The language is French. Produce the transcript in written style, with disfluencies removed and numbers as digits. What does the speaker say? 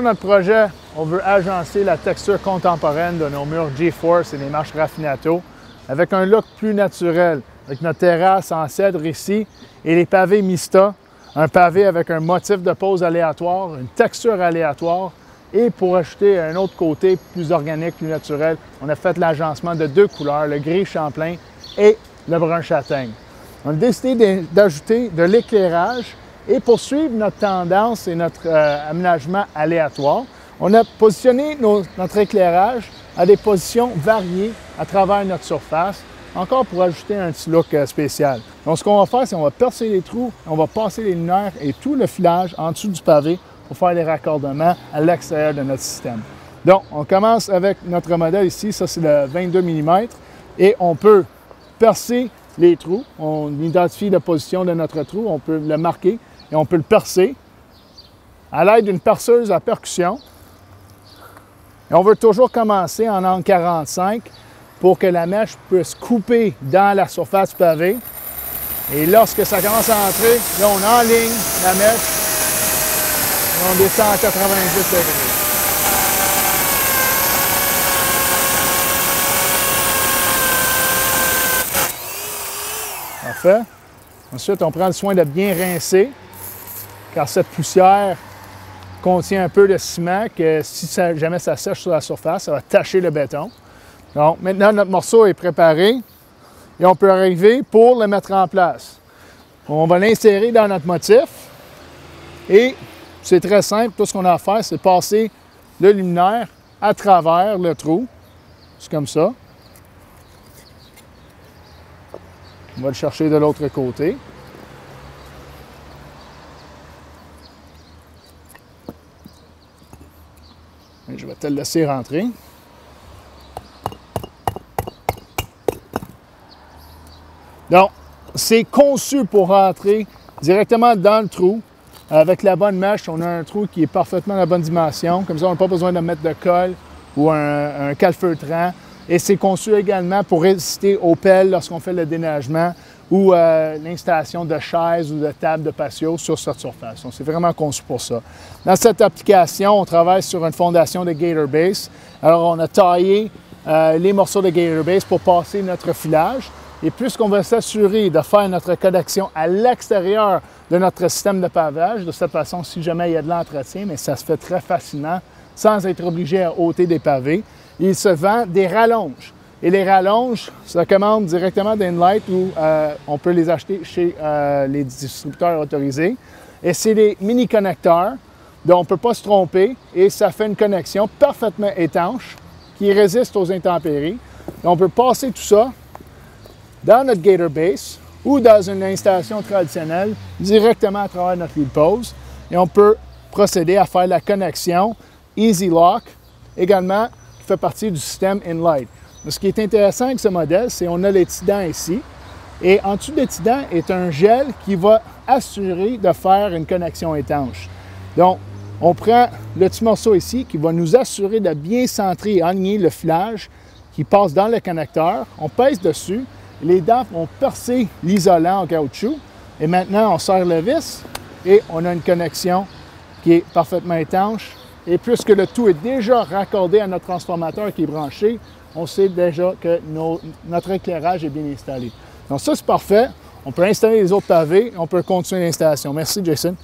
notre projet, on veut agencer la texture contemporaine de nos murs G-Force et les marches Raffinato avec un look plus naturel, avec notre terrasse en cèdre ici et les pavés Mista, un pavé avec un motif de pose aléatoire, une texture aléatoire. Et pour ajouter un autre côté plus organique, plus naturel, on a fait l'agencement de 2 couleurs, le gris Champlain et le brun châtaigne. On a décidé d'ajouter de l'éclairage et pour suivre notre tendance et notre aménagement aléatoire, on a positionné notre éclairage à des positions variées à travers notre surface, encore pour ajouter un petit look spécial. Donc, ce qu'on va faire, c'est qu'on va percer les trous, on va passer les lumières et tout le filage en dessous du pavé pour faire les raccordements à l'extérieur de notre système. Donc, on commence avec notre modèle ici, ça c'est le 22 mm, et on peut percer les trous. On identifie la position de notre trou, on peut le marquer et on peut le percer à l'aide d'une perceuse à percussion. Et on veut toujours commencer en angle 45 pour que la mèche puisse couper dans la surface pavée. Et lorsque ça commence à entrer, là on enligne la mèche et on descend à 90 degrés. Parfait. Ensuite, on prend le soin de bien rincer, car cette poussière contient un peu de ciment que si jamais ça sèche sur la surface, ça va tacher le béton. Donc, maintenant, notre morceau est préparé et on peut arriver pour le mettre en place. On va l'insérer dans notre motif et c'est très simple. Tout ce qu'on a à faire, c'est passer le luminaire à travers le trou. C'est comme ça. On va le chercher de l'autre côté. Et je vais te le laisser rentrer. Donc, c'est conçu pour rentrer directement dans le trou. Avec la bonne mèche, on a un trou qui est parfaitement à la bonne dimension. Comme ça, on n'a pas besoin de mettre de colle ou un calfeutrant. Et c'est conçu également pour résister aux pelles lorsqu'on fait le déneigement ou l'installation de chaises ou de tables de patio sur cette surface. Donc, c'est vraiment conçu pour ça. Dans cette application, on travaille sur une fondation de Gator Base. Alors, on a taillé les morceaux de Gator Base pour passer notre filage. Et puisqu'on va s'assurer de faire notre connexion à l'extérieur de notre système de pavage, de cette façon, si jamais il y a de l'entretien, mais ça se fait très facilement sans être obligé à ôter des pavés, il se vend des rallonges. Et les rallonges se commandent directement d'Inlight ou on peut les acheter chez les distributeurs autorisés. Et c'est des mini-connecteurs dont on ne peut pas se tromper et ça fait une connexion parfaitement étanche qui résiste aux intempéries. Donc, on peut passer tout ça dans notre Gator Base ou dans une installation traditionnelle directement à travers notre lead pose. Et on peut procéder à faire la connexion Easy Lock, également qui fait partie du système Inlight. Ce qui est intéressant avec ce modèle, c'est qu'on a les petits dents ici. Et en dessous des petits dents est un gel qui va assurer de faire une connexion étanche. Donc, on prend le petit morceau ici qui va nous assurer de bien centrer et aligner le filage qui passe dans le connecteur. On pèse dessus. Les dents vont percer l'isolant en caoutchouc. Et maintenant, on serre le vis et on a une connexion qui est parfaitement étanche. Et puisque le tout est déjà raccordé à notre transformateur qui est branché, on sait déjà que notre éclairage est bien installé. Donc ça, c'est parfait. On peut installer les autres pavés et on peut continuer l'installation. Merci, Jason.